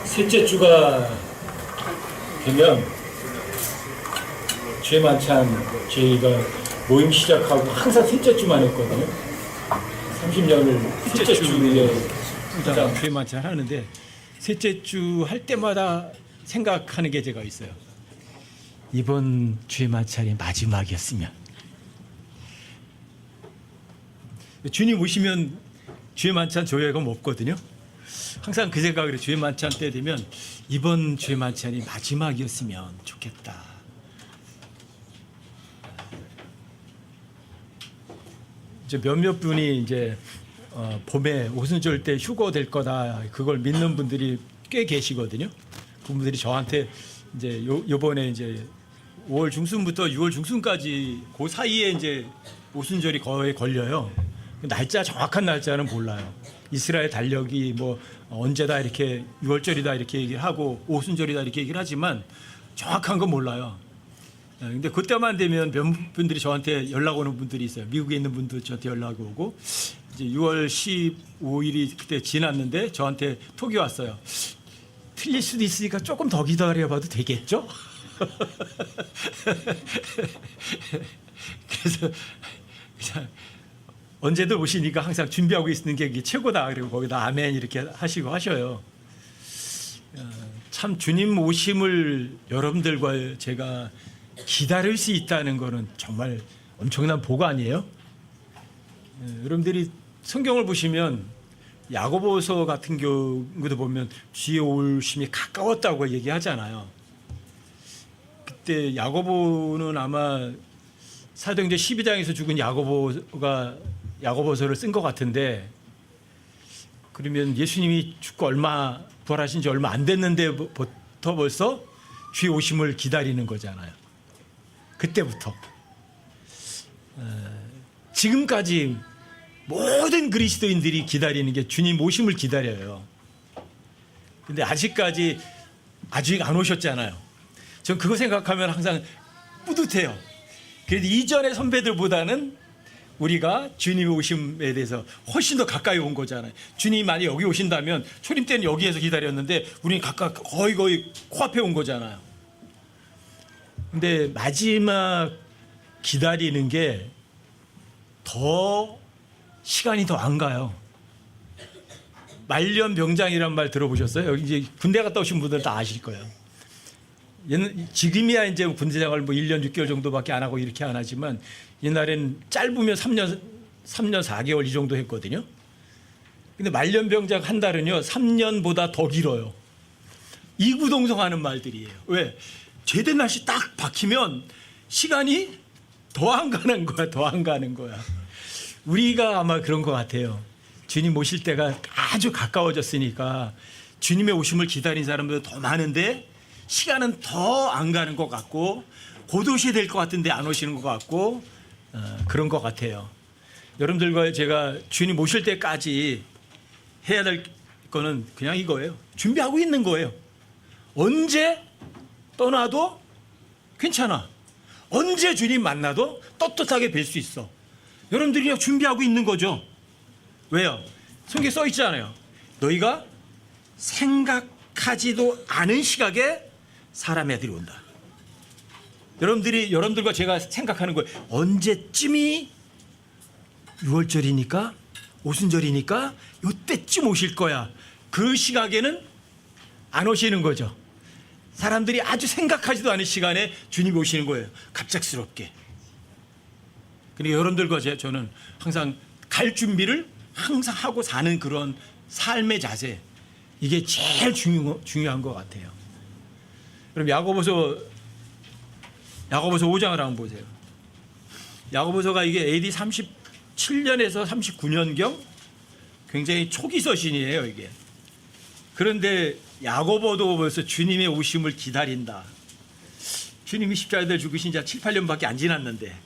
셋째 주가 되면 주의 만찬 저희가 모임 시작하고 항상 셋째 주만 했거든요. 30년을 셋째 주에 주의 만찬 하는데 셋째 주 할 때마다 생각하는 게 제가 있어요. 이번 주의 만찬이 마지막이었으면. 주님 오시면 주의 만찬 조회가 없거든요. 항상 그 생각을 해요. 주의 만찬 때 되면 이번 주의 만찬이 마지막이었으면 좋겠다. 이제 몇몇 분이 이제 봄에 오순절 때 휴거 될 거다 그걸 믿는 분들이 꽤 계시거든요. 그분들이 저한테 이제 요번에 이제 5월 중순부터 6월 중순까지 그 사이에 이제 오순절이 거의 걸려요. 날짜 정확한 날짜는 몰라요. 이스라엘 달력이 뭐 언제다 이렇게 6월절이다 이렇게 얘기를 하고 오순절이다 이렇게 얘기를 하지만 정확한 건 몰라요. 근데 그때만 되면 몇 분들이 저한테 연락 오는 분들이 있어요. 미국에 있는 분도 저한테 연락이 오고 이제 6월 15일이 그때 지났는데 저한테 톡이 왔어요. 틀릴 수도 있으니까 조금 더 기다려봐도 되겠죠? 그래서 그냥 언제든 오시니까 항상 준비하고 있는 게 최고다. 그리고 거기다 아멘 이렇게 하시고 하셔요. 참 주님 오심을 여러분들과 제가 기다릴 수 있다는 거는 정말 엄청난 복 아니에요? 여러분들이 성경을 보시면 야고보서 같은 경우도 보면 주의 오심이 가까웠다고 얘기하잖아요. 그때 야고보는 아마 사도행전 12장에서 죽은 야고보가 야고보서를 쓴 것 같은데 그러면 예수님이 죽고 부활하신 지 얼마 안 됐는데부터 벌써 주의 오심을 기다리는 거잖아요. 그때부터 지금까지 모든 그리스도인들이 기다리는 게 주님 오심을 기다려요. 근데 아직까지 아직 안 오셨잖아요. 전 그거 생각하면 항상 뿌듯해요. 그래도 이전의 선배들보다는 우리가 주님의 오심에 대해서 훨씬 더 가까이 온 거잖아요. 주님이 만약 여기 오신다면 초림 때는 여기에서 기다렸는데 우리는 거의 코앞에 온 거잖아요. 근데 마지막 기다리는 게 더 시간이 더 안 가요. 말년병장이란 말 들어보셨어요? 이제 군대 갔다 오신 분들 다 아실 거예요. 지금이야 이제 군대 생활 뭐 1년 6개월 정도밖에 안 하고 이렇게 안 하지만 옛날엔 짧으면 3년 4개월 이 정도 했거든요. 근데 말년병장 한 달은요 3년보다 더 길어요. 이구동성하는 말들이에요. 왜? 제대 날씨 딱 박히면 시간이 더 안 가는 거야. 더 안 가는 거야. 우리가 아마 그런 것 같아요. 주님 오실 때가 아주 가까워졌으니까 주님의 오심을 기다린 사람들 더 많은데 시간은 더 안 가는 것 같고 곧 오셔야 될 것 같은데 안 오시는 것 같고 그런 것 같아요. 여러분들과 제가 주님 오실 때까지 해야 될 거는 그냥 이거예요. 준비하고 있는 거예요. 언제 떠나도 괜찮아. 언제 주님 만나도 떳떳하게 뵐 수 있어. 여러분들이 준비하고 있는 거죠. 왜요? 성경에 써 있잖아요. 너희가 생각하지도 않은 시각에 사람의 아들이 온다. 여러분들과 제가 생각하는 거예요. 언제쯤이 6월절이니까 오순절이니까 이때쯤 오실 거야. 그 시각에는 안 오시는 거죠. 사람들이 아주 생각하지도 않은 시간에 주님이 오시는 거예요. 갑작스럽게. 그러니까 여러분들과 저는 항상 갈 준비를 항상 하고 사는 그런 삶의 자세, 이게 제일 중요한 것 같아요. 그럼 야고보서 5장을 한번 보세요. 야고보서가 이게 AD 37년에서 39년경 굉장히 초기 서신이에요, 이게. 그런데 야고보도 벌써 주님의 오심을 기다린다. 주님이 십자가에 죽으신 지 7, 8년밖에 안 지났는데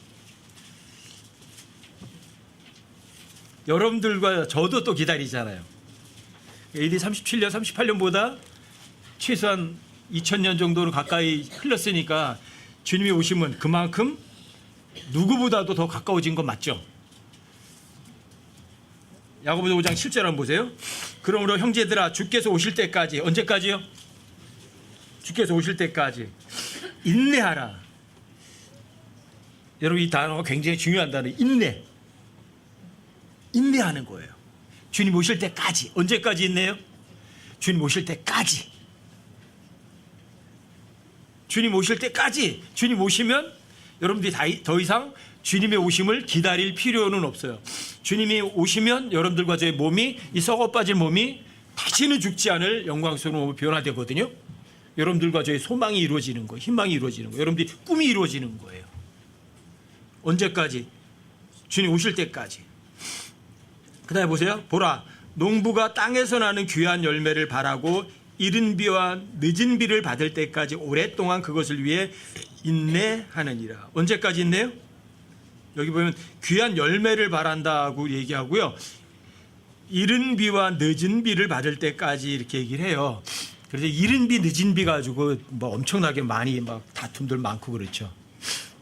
여러분들과 저도 또 기다리잖아요. AD 37년, 38년보다 최소한 2000년 정도는 가까이 흘렀으니까 주님이 오심은 그만큼 누구보다도 더 가까워진 건 맞죠? 야고보서 5장 7절 한번 보세요. 그러므로 형제들아 주께서 오실 때까지, 언제까지요? 주께서 오실 때까지 인내하라. 여러분 이 단어가 굉장히 중요한 단어예요. 인내하는 거예요. 주님 오실 때까지. 언제까지 있네요? 주님 오실 때까지. 주님 오실 때까지. 주님 오시면 여러분들이 더 이상 주님의 오심을 기다릴 필요는 없어요. 주님이 오시면 여러분들과 저의 몸이, 이 썩어 빠질 몸이 다시는 죽지 않을 영광스러운 몸으로 변화되거든요. 여러분들과 저의 소망이 이루어지는 거예요. 희망이 이루어지는 거예요. 여러분들이 꿈이 이루어지는 거예요. 언제까지? 주님 오실 때까지. 그 다음에 보세요. 보라, 농부가 땅에서 나는 귀한 열매를 바라고 이른 비와 늦은 비를 받을 때까지 오랫동안 그것을 위해 인내하느니라. 언제까지 있네요? 여기 보면 귀한 열매를 바란다고 얘기하고요. 이른 비와 늦은 비를 받을 때까지 이렇게 얘기를 해요. 그래서 이른 비, 늦은 비 가지고 뭐 엄청나게 많이 막 다툼들 많고 그렇죠.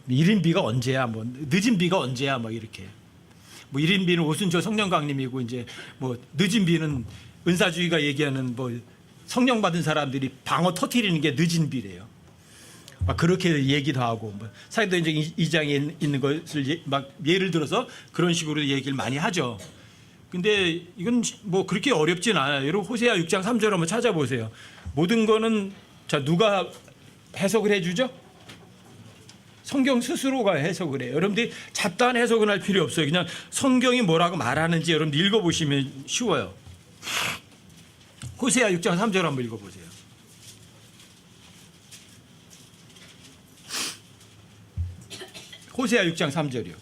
이른 비가 언제야, 뭐 늦은 비가 언제야, 뭐 이렇게. 뭐 이른 비는 오순절 성령 강림이고, 이제 뭐 늦은 비는 은사주의가 얘기하는 뭐 성령 받은 사람들이 방어 터트리는 게 늦은 비래요. 막 그렇게 얘기도 하고, 뭐 사도행전 2장에 있는 것을 막 예를 들어서 그런 식으로 얘기를 많이 하죠. 근데 이건 뭐 그렇게 어렵진 않아요. 여러분 호세아 6장 3절 한번 찾아보세요. 모든 거는 자 누가 해석을 해주죠? 성경 스스로가 해석을 해요. 여러분들이 잡다한 해석은 할 필요 없어요. 그냥 성경이 뭐라고 말하는지 여러분들 읽어보시면 쉬워요. 호세아 6장 3절 한번 읽어보세요. 호세아 6장 3절이요.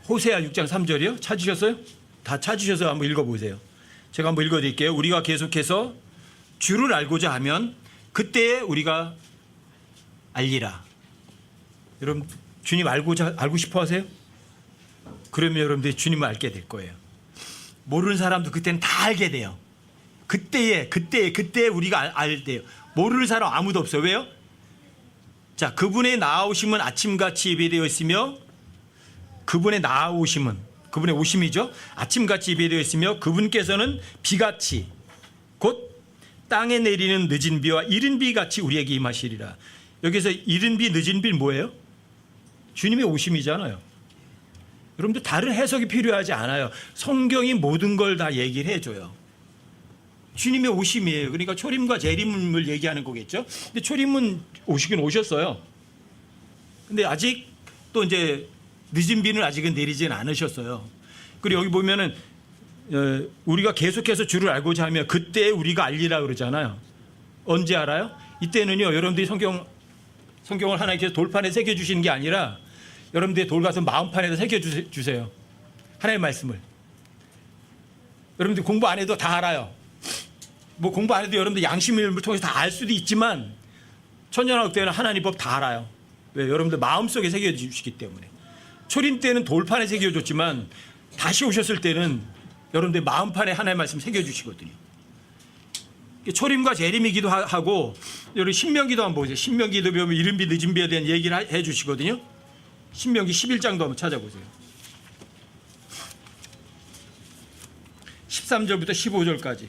호세아 6장 3절이요. 찾으셨어요? 다 찾으셔서 한번 읽어보세요. 제가 한번 읽어드릴게요. 우리가 계속해서 주를 알고자 하면 그때에 우리가 알리라. 여러분 주님 알고 싶어 하세요? 그러면 여러분들이 주님을 알게 될 거예요. 모르는 사람도 그때는 다 알게 돼요. 그때에 우리가 알대요. 모르는 사람 아무도 없어요. 왜요? 자, 그분의 나아오심은 아침같이 예배되어 있으며, 그분의 나아오심은, 그분의 오심이죠. 아침같이 예배되어 있으며 그분께서는 비같이 곧 땅에 내리는 늦은 비와 이른 비같이 우리에게 임하시리라. 여기서 이른 비, 늦은 비는 뭐예요? 주님의 오심이잖아요. 여러분들 다른 해석이 필요하지 않아요. 성경이 모든 걸 다 얘기를 해줘요. 주님의 오심이에요. 그러니까 초림과 재림을 얘기하는 거겠죠. 근데 초림은 오시긴 오셨어요. 근데 아직 또 이제 늦은 비는 아직은 내리진 않으셨어요. 그리고 여기 보면은 우리가 계속해서 주를 알고자 하면 그때 우리가 알리라 그러잖아요. 언제 알아요? 이때는요, 여러분들이 성경을 하나님께서 돌판에 새겨주시는 게 아니라 여러분들의 돌 가서 마음판에다 새겨주세요. 하나님의 말씀을. 여러분들 공부 안 해도 다 알아요. 뭐 공부 안 해도 여러분들 양심을 통해서 다 알 수도 있지만 천년왕국 때는 하나님 법 다 알아요. 왜? 여러분들 마음속에 새겨주시기 때문에. 초림 때는 돌판에 새겨줬지만 다시 오셨을 때는 여러분들 마음판에 하나님의 말씀 새겨주시거든요. 초림과 재림이기도 하고, 여러분 신명기도 한번 보세요. 신명기도 보면 이른 비 늦은 비에 대한 얘기를 해주시거든요. 신명기 11장도 한번 찾아보세요. 13절부터 15절까지.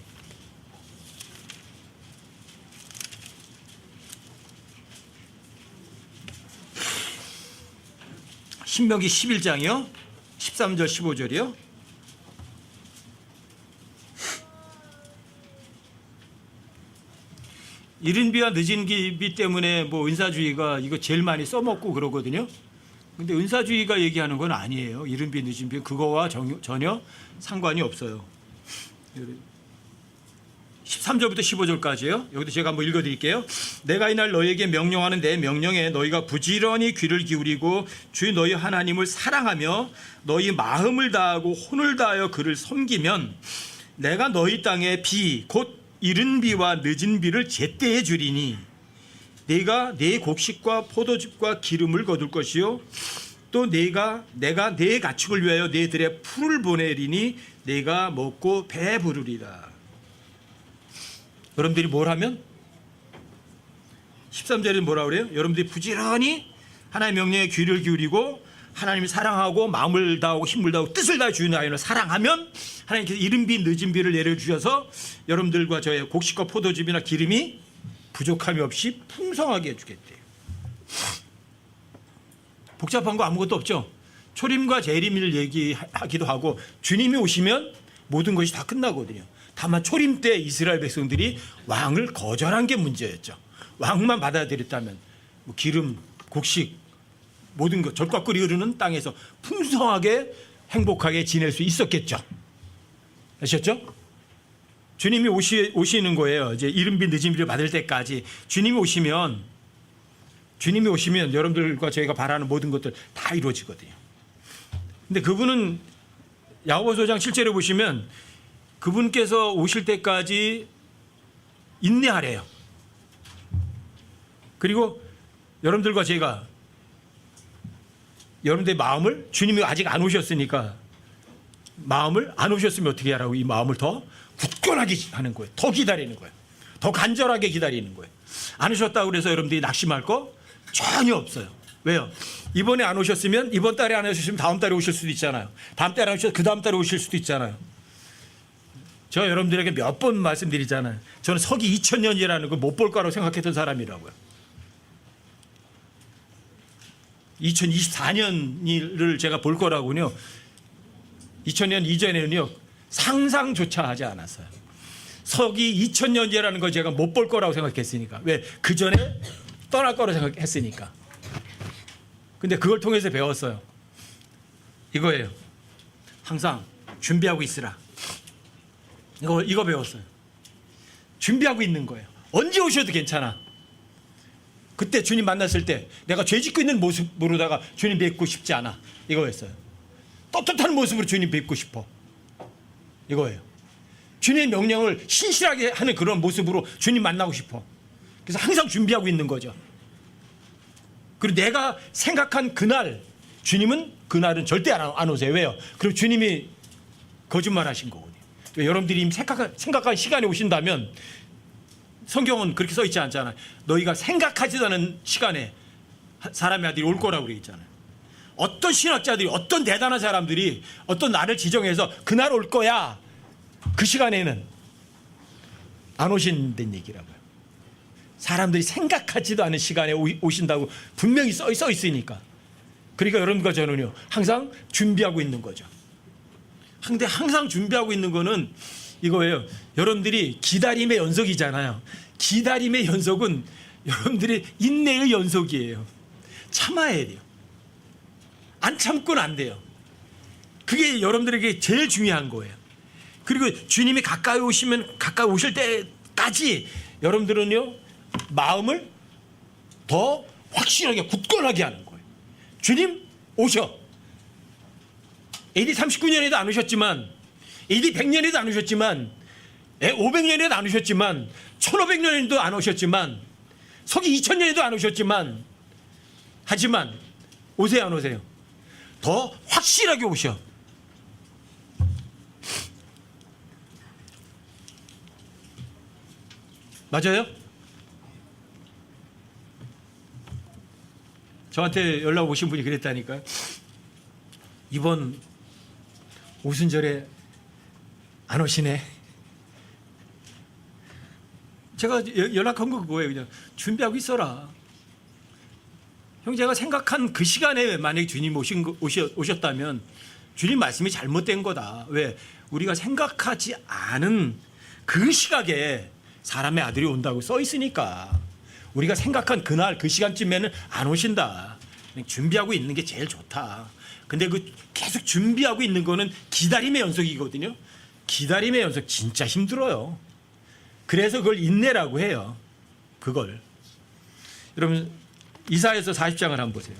신명기 11장이요. 13절 15절이요. 이른 비와 늦은 비 때문에 뭐 은사주의가 이거 제일 많이 써먹고 그러거든요. 근데 은사주의가 얘기하는 건 아니에요. 이른 비 늦은 비 그거와 전혀 상관이 없어요. 13절부터 15절까지요. 여기도 제가 한번 읽어드릴게요. 내가 이날 너희에게 명령하는 내 명령에 너희가 부지런히 귀를 기울이고 주 너희 하나님을 사랑하며 너희 마음을 다하고 혼을 다하여 그를 섬기면 내가 너희 땅에 비 곧 이른 비와 늦은 비를 제때에 주리니 내가 내 곡식과 포도즙과 기름을 거둘 것이요 또 내가 내 가축을 위하여 내 들에 풀을 보내리니 내가 먹고 배부르리라. 여러분들이 뭘 하면? 13절에 뭐라 그래요? 여러분들이 부지런히 하나님의 명령에 귀를 기울이고 하나님을 사랑하고 마음을 다하고 힘을 다하고 뜻을 다해 주인 아이를 사랑하면 하나님께서 이른 비 늦은 비를 내려주셔서 여러분들과 저의 곡식과 포도즙이나 기름이 부족함이 없이 풍성하게 해주겠대요. 복잡한 거 아무것도 없죠. 초림과 재림을 얘기하기도 하고 주님이 오시면 모든 것이 다 끝나거든요. 다만 초림 때 이스라엘 백성들이 왕을 거절한 게 문제였죠. 왕만 받아들였다면 뭐 기름, 곡식 모든 것 젖과 꿀이 흐르는 땅에서 풍성하게 행복하게 지낼 수 있었겠죠. 아셨죠? 주님이 오시는 거예요. 이제 이른 비 늦은 비를 받을 때까지 주님이 오시면 여러분들과 저희가 바라는 모든 것들 다 이루어지거든요. 근데 그분은 야고보서 5장 7절에 보시면 그분께서 오실 때까지 인내하래요. 그리고 여러분들과 제가 여러분들의 마음을 주님이 아직 안 오셨으니까 마음을 안 오셨으면 어떻게 하라고 이 마음을 더 굳건하게 하는 거예요. 더 기다리는 거예요. 더 간절하게 기다리는 거예요. 안 오셨다고 그래서 여러분들이 낙심할 거 전혀 없어요. 왜요? 이번에 안 오셨으면 이번 달에 안 오셨으면 다음 달에 오실 수도 있잖아요. 다음 달에 안 오셨으면 그 다음 달에 오실 수도 있잖아요. 저 여러분들에게 몇 번 말씀드리잖아요. 저는 서기 2000년이라는 걸 못 볼 거라고 생각했던 사람이라고요. 2024년을 제가 볼 거라고요. 2000년 이전에는요. 상상조차 하지 않았어요. 서기 2000년이라는 걸 제가 못 볼 거라고 생각했으니까. 왜? 그 전에 떠날 거라고 생각했으니까. 근데 그걸 통해서 배웠어요. 이거예요. 항상 준비하고 있으라. 이거 배웠어요. 준비하고 있는 거예요. 언제 오셔도 괜찮아. 그때 주님 만났을 때 내가 죄 짓고 있는 모습으로다가 주님 뵙고 싶지 않아. 이거였어요. 떳떳한 모습으로 주님 뵙고 싶어. 이거예요. 주님의 명령을 신실하게 하는 그런 모습으로 주님 만나고 싶어. 그래서 항상 준비하고 있는 거죠. 그리고 내가 생각한 그날, 주님은 그날은 절대 안 오세요. 왜요? 그리고 주님이 거짓말하신 거거든요. 여러분들이 생각한 시간에 오신다면 성경은 그렇게 써 있지 않잖아요. 너희가 생각하지도 않은 시간에 사람의 아들이 올 거라고 그러잖아요. 어떤 신학자들이, 어떤 대단한 사람들이 어떤 날을 지정해서 그날 올 거야. 그 시간에는 안 오신다는 얘기라고요. 사람들이 생각하지도 않은 시간에 오신다고 분명히 써 있으니까. 그러니까 여러분과 저는요, 항상 준비하고 있는 거죠. 근데 항상 준비하고 있는 거는 이거예요. 여러분들이 기다림의 연속이잖아요. 기다림의 연속은 여러분들의 인내의 연속이에요. 참아야 돼요. 안 참고는 안 돼요. 그게 여러분들에게 제일 중요한 거예요. 그리고 주님이 가까이 오실 때까지 여러분들은요, 마음을 더 확실하게 굳건하게 하는 거예요. 주님 오셔. AD 39년에도 안 오셨지만, AD 100년에도 안 오셨지만, 500년에도 안 오셨지만, 1500년에도 안 오셨지만, 서기 2000년에도 안 오셨지만, 하지만 오세요 안 오세요? 더 확실하게 오셔. 맞아요? 저한테 연락 오신 분이 그랬다니까요. 이번 오순절에 안 오시네. 제가 연락한 거 그거예요. 그냥 준비하고 있어라. 형, 제가 생각한 그 시간에 만약에 주님 오셨다면 주님 말씀이 잘못된 거다. 왜? 우리가 생각하지 않은 그 시각에 사람의 아들이 온다고 써 있으니까 우리가 생각한 그날 그 시간쯤에는 안 오신다. 그냥 준비하고 있는 게 제일 좋다. 근데 그 계속 준비하고 있는 거는 기다림의 연속이거든요. 기다림의 연속 진짜 힘들어요. 그래서 그걸 인내라고 해요. 그걸. 여러분 이사야서 40장을 한번 보세요.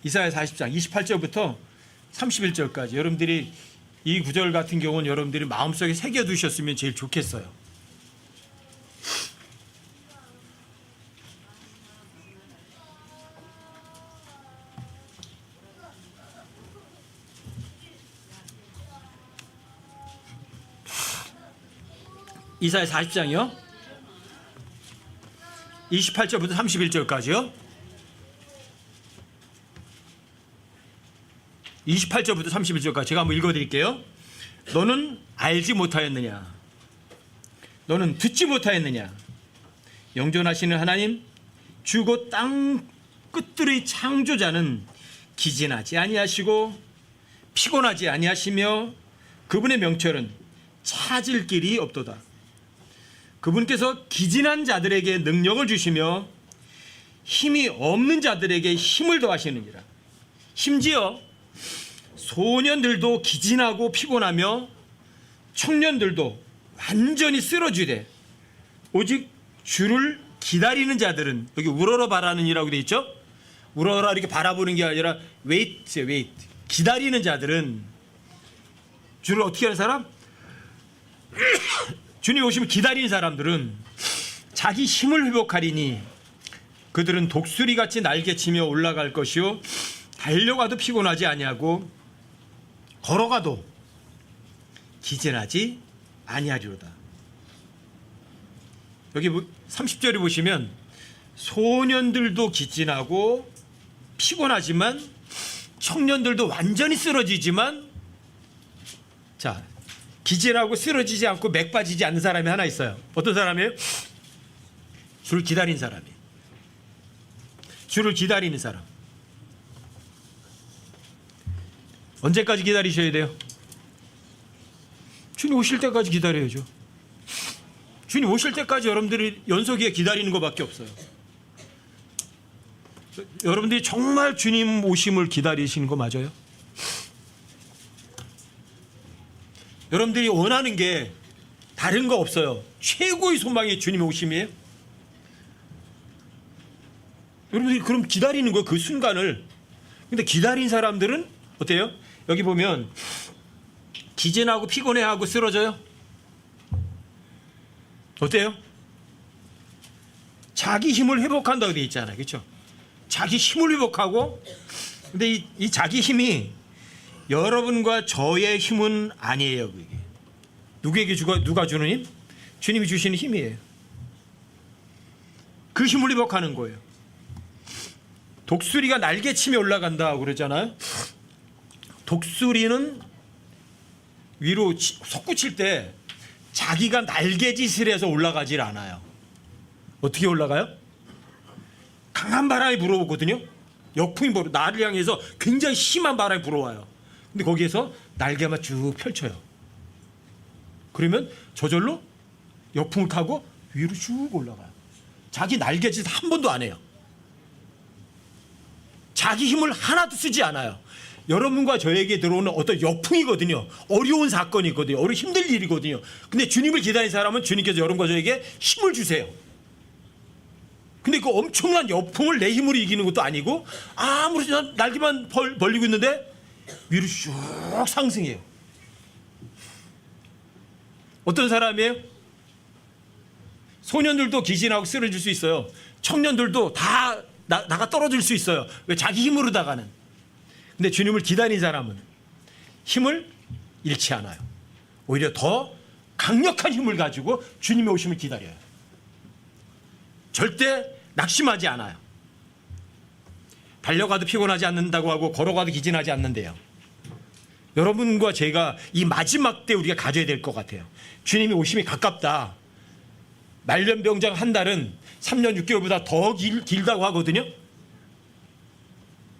이사야 40장 28절부터 31절까지 여러분들이 이 구절 같은 경우는 여러분들이 마음속에 새겨두셨으면 제일 좋겠어요. 이사야 40장이요. 28절부터 31절까지요. 28절부터 31절까지 제가 한번 읽어드릴게요. 너는 알지 못하였느냐? 너는 듣지 못하였느냐? 영존하시는 하나님 주 곧 땅 끝들의 창조자는 기진하지 아니하시고 피곤하지 아니하시며 그분의 명철은 찾을 길이 없도다. 그분께서 기진한 자들에게 능력을 주시며 힘이 없는 자들에게 힘을 더하시느니라. 심지어 소년들도 기진하고 피곤하며 청년들도 완전히 쓰러지되 오직 주를 기다리는 자들은, 여기 우러러 바라는이라고 되어 있죠. 우러러 이렇게 바라보는 게 아니라 wait, 기다리는 자들은, 주를 어떻게 하는 사람? 주님 오시면 기다리는 사람들은 자기 힘을 회복하리니 그들은 독수리같이 날개치며 올라갈 것이요 달려가도 피곤하지 아니하고 걸어가도 기진하지 아니하리로다. 여기 30절에 보시면 소년들도 기진하고 피곤하지만 청년들도 완전히 쓰러지지만, 자, 기진하고 쓰러지지 않고 맥 빠지지 않는 사람이 하나 있어요. 어떤 사람이에요? 주를 기다리는 사람이에요. 주를 기다리는 사람. 언제까지 기다리셔야 돼요? 주님 오실 때까지 기다려야죠. 주님 오실 때까지 여러분들이 연속에 기다리는 것밖에 없어요. 여러분들이 정말 주님 오심을 기다리시는 거 맞아요? 여러분들이 원하는 게 다른 거 없어요. 최고의 소망이 주님의 오심이에요. 여러분들이 그럼 기다리는 거예요, 그 순간을. 근데 기다린 사람들은 어때요? 여기 보면 기진하고 피곤해하고 쓰러져요. 어때요? 자기 힘을 회복한다고 되어 있잖아요. 그렇죠? 자기 힘을 회복하고, 근데 이 자기 힘이 여러분과 저의 힘은 아니에요. 그게 누구에게 누가 주는 힘? 주님이 주시는 힘이에요. 그 힘을 회복하는 거예요. 독수리가 날개치며 올라간다고 그러잖아요. 독수리는 위로 솟구칠 때 자기가 날개짓을 해서 올라가질 않아요. 어떻게 올라가요? 강한 바람이 불어오거든요. 역풍이 불어, 나를 향해서 굉장히 심한 바람이 불어와요. 근데 거기에서 날개만 쭉 펼쳐요. 그러면 저절로 역풍을 타고 위로 쭉 올라가요. 자기 날개짓 한 번도 안 해요. 자기 힘을 하나도 쓰지 않아요. 여러분과 저에게 들어오는 어떤 역풍이거든요. 어려운 사건이거든요. 힘들 일이거든요. 근데 주님을 기다리는 사람은 주님께서 여러분과 저에게 힘을 주세요. 근데 그 엄청난 역풍을 내 힘으로 이기는 것도 아니고 아무렇지나 날개만 벌리고 있는데 위로 쭉 상승해요. 어떤 사람이에요? 소년들도 기진하고 쓰러질 수 있어요. 청년들도 다 나가 떨어질 수 있어요. 왜? 자기 힘으로 다가는. 근데 주님을 기다리는 사람은 힘을 잃지 않아요. 오히려 더 강력한 힘을 가지고 주님의 오심을 기다려요. 절대 낙심하지 않아요. 달려가도 피곤하지 않는다고 하고 걸어가도 기진하지 않는데요. 여러분과 제가 이 마지막 때 우리가 가져야 될 것 같아요. 주님의 오심이 가깝다. 말년병장 한 달은 3년 6개월보다 더 길다고 하거든요.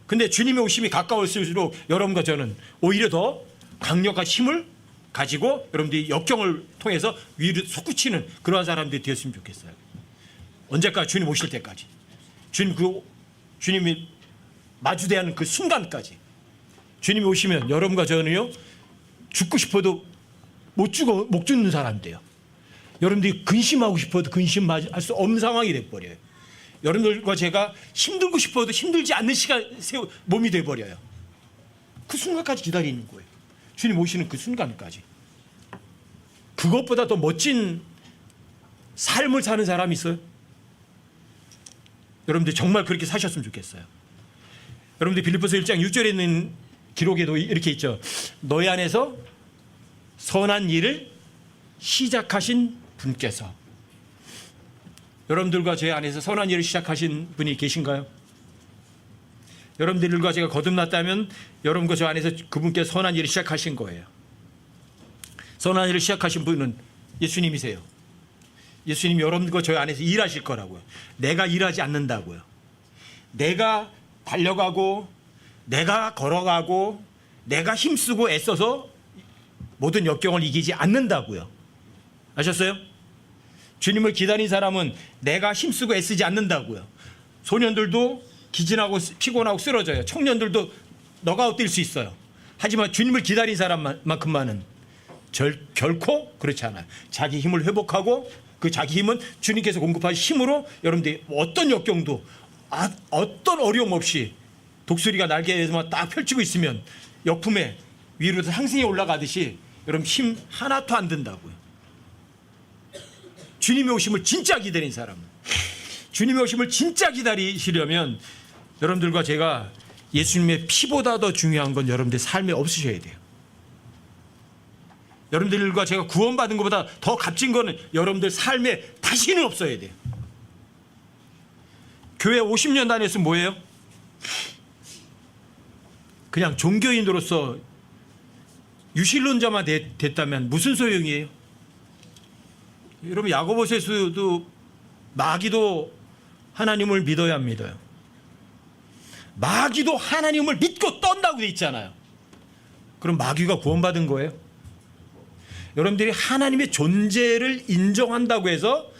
근데 주님의 오심이 가까울수록 여러분과 저는 오히려 더 강력한 힘을 가지고 여러분들이 역경을 통해서 위로 솟구치는 그러한 사람들이 되었으면 좋겠어요. 언제까지? 주님 오실 때까지. 주님이 마주대하는 그 순간까지. 주님이 오시면 여러분과 저는요, 죽고 싶어도 못 죽는 사람이 돼요. 여러분들이 근심하고 싶어도 근심할 수 없는 상황이 돼버려요. 여러분들과 제가 힘들고 싶어도 힘들지 않는 몸이 돼버려요. 그 순간까지 기다리는 거예요. 주님 오시는 그 순간까지. 그것보다 더 멋진 삶을 사는 사람이 있어요? 여러분들 정말 그렇게 사셨으면 좋겠어요. 여러분들 빌립보서 1장 6절에 있는 기록에도 이렇게 있죠. 너희 안에서 선한 일을 시작하신 분께서. 여러분들과 제 안에서 선한 일을 시작하신 분이 계신가요? 여러분들과 제가 거듭났다면 여러분과 저 안에서 그분께 선한 일을 시작하신 거예요. 선한 일을 시작하신 분은 예수님이세요. 예수님이 여러분과 저 안에서 일하실 거라고요. 내가 일하지 않는다고요. 내가 달려가고 내가 걸어가고 내가 힘쓰고 애써서 모든 역경을 이기지 않는다고요. 아셨어요? 주님을 기다린 사람은 내가 힘쓰고 애쓰지 않는다고요. 소년들도 기진하고 피곤하고 쓰러져요. 청년들도 너가웃 뛸 수 있어요. 하지만 주님을 기다린 사람만큼만은 결코 그렇지 않아요. 자기 힘을 회복하고 그 자기 힘은 주님께서 공급하신 힘으로 여러분들이 어떤 역경도 어떤 어려움 없이 독수리가 날개에서만 딱 펼치고 있으면 역품에 위로서 상승해 올라가듯이 여러분 힘 하나도 안 든다고요. 주님의 오심을 진짜 기다린 사람은, 주님의 오심을 진짜 기다리시려면 여러분들과 제가 예수님의 피보다 더 중요한 건 여러분들 삶에 없으셔야 돼요. 여러분들과 제가 구원받은 것보다 더 값진 거는 여러분들 삶에 다시는 없어야 돼요. 교회 50년 다녀서 뭐예요? 그냥 종교인으로서 유실론자만 됐다면 무슨 소용이에요? 여러분 야고보서에서도 마귀도 하나님을 믿어야 믿어요. 마귀도 하나님을 믿고 떤다고 돼 있잖아요. 그럼 마귀가 구원받은 거예요? 여러분들이 하나님의 존재를 인정한다고 해서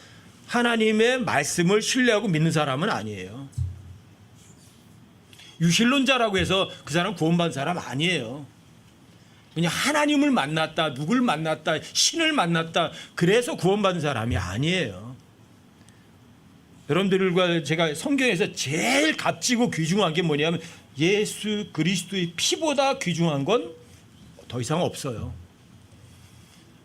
하나님의 말씀을 신뢰하고 믿는 사람은 아니에요. 유실론자라고 해서 그 사람 구원받은 사람 아니에요. 그냥 하나님을 만났다, 누굴 만났다, 신을 만났다, 그래서 구원받은 사람이 아니에요. 여러분들과 제가 성경에서 제일 값지고 귀중한 게 뭐냐면 예수 그리스도의 피보다 귀중한 건 더 이상 없어요.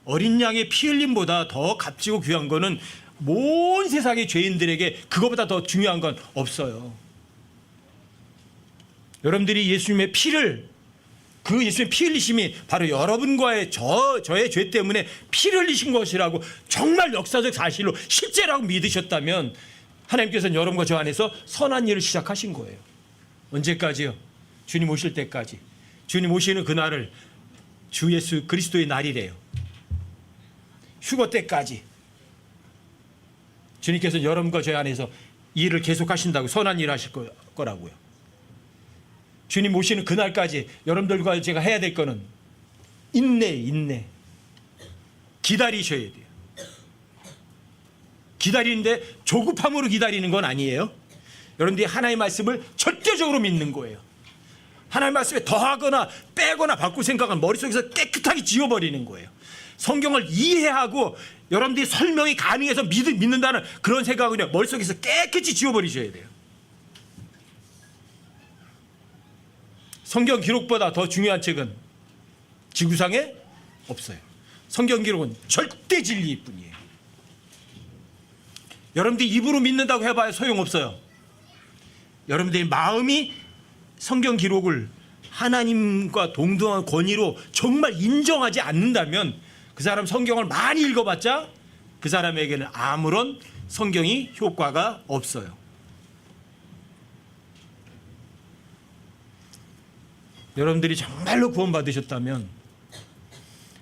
어린 양의 피 흘림보다 더 값지고 귀한 거는 온 세상의 죄인들에게 그거보다 더 중요한 건 없어요. 여러분들이 예수님의 피를, 그 예수님의 피 흘리심이 바로 여러분과의 저의 죄 때문에 피를 흘리신 것이라고 정말 역사적 사실로 실제라고 믿으셨다면 하나님께서는 여러분과 저 안에서 선한 일을 시작하신 거예요. 언제까지요? 주님 오실 때까지. 주님 오시는 그날을 주 예수 그리스도의 날이래요. 휴거 때까지 주님께서는 여러분과 저 안에서 일을 계속하신다고, 선한 일을 하실 거라고요. 주님 오시는 그날까지 여러분들과 제가 해야 될 거는 인내. 기다리셔야 돼요. 기다리는데 조급함으로 기다리는 건 아니에요. 여러분들이 하나님의 말씀을 절대적으로 믿는 거예요. 하나님의 말씀에 더하거나 빼거나 바꿀 생각은 머릿속에서 깨끗하게 지워버리는 거예요. 성경을 이해하고 여러분들이 설명이 가능해서 믿는다는 그런 생각을 머릿속에서 깨끗이 지워버리셔야 돼요. 성경 기록보다 더 중요한 책은 지구상에 없어요. 성경 기록은 절대 진리일 뿐이에요. 여러분들이 입으로 믿는다고 해봐야 소용없어요. 여러분들의 마음이 성경 기록을 하나님과 동등한 권위로 정말 인정하지 않는다면 그 사람 성경을 많이 읽어봤자 그 사람에게는 아무런 성경이 효과가 없어요. 여러분들이 정말로 구원받으셨다면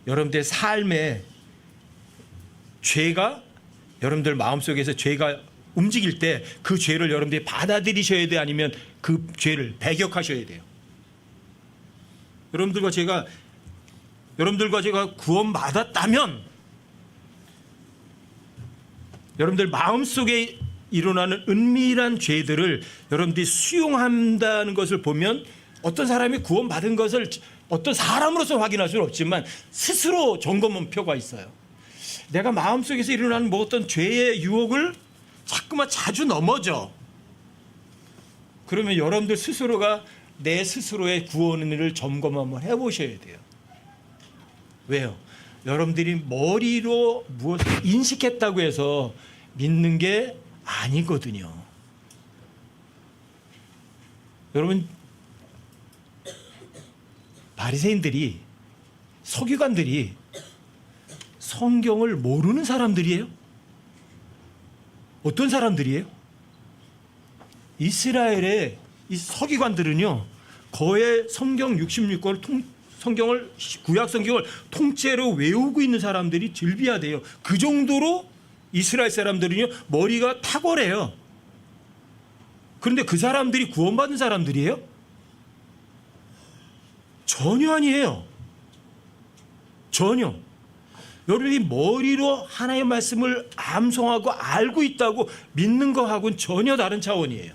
여러분들의 삶에 죄가, 여러분들 마음속에서 죄가 움직일 때 그 죄를 여러분들이 받아들이셔야 돼요? 아니면 그 죄를 배격하셔야 돼요? 여러분들과 제가 구원받았다면 여러분들 마음속에 일어나는 은밀한 죄들을 여러분들이 수용한다는 것을 보면 어떤 사람이 구원받은 것을 어떤 사람으로서 확인할 수는 없지만 스스로 점검표가 있어요. 내가 마음속에서 일어나는 뭐 어떤 죄의 유혹을 자꾸만 자주 넘어져. 그러면 여러분들 스스로가 내 스스로의 구원을 점검 한번 해보셔야 돼요. 왜요? 여러분들이 머리로 무엇을 인식했다고 해서 믿는 게 아니거든요. 여러분, 바리새인들이, 서기관들이 성경을 모르는 사람들이에요? 어떤 사람들이에요? 이스라엘의 이 서기관들은요, 거의 성경 66권을 성경을 구약 성경을 통째로 외우고 있는 사람들이 즐비하대요. 그 정도로 이스라엘 사람들은요, 머리가 탁월해요. 그런데 그 사람들이 구원받은 사람들이에요? 전혀 아니에요. 전혀. 여러분이 머리로 하나님의 말씀을 암송하고 알고 있다고 믿는 거하고는 전혀 다른 차원이에요.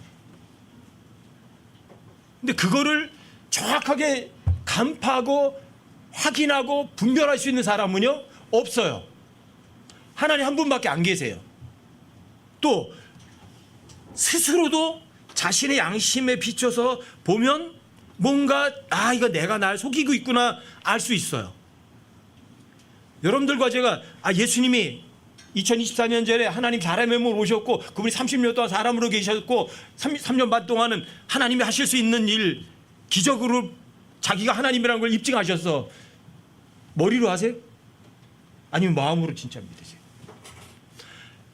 근데 그거를 정확하게 간파하고 확인하고 분별할 수 있는 사람은요, 없어요. 하나님 한 분밖에 안 계세요. 또 스스로도 자신의 양심에 비춰서 보면 뭔가 이거 내가 날 속이고 있구나 알 수 있어요. 여러분들과 제가 예수님이 2024년 전에 하나님 사람의 몸으로 오셨고 그분이 30년 동안 사람으로 계셨고 3년 반 동안은 하나님이 하실 수 있는 일 기적으로 자기가 하나님이라는 걸 입증하셔서 머리로 하세요? 아니면 마음으로 진짜 믿으세요?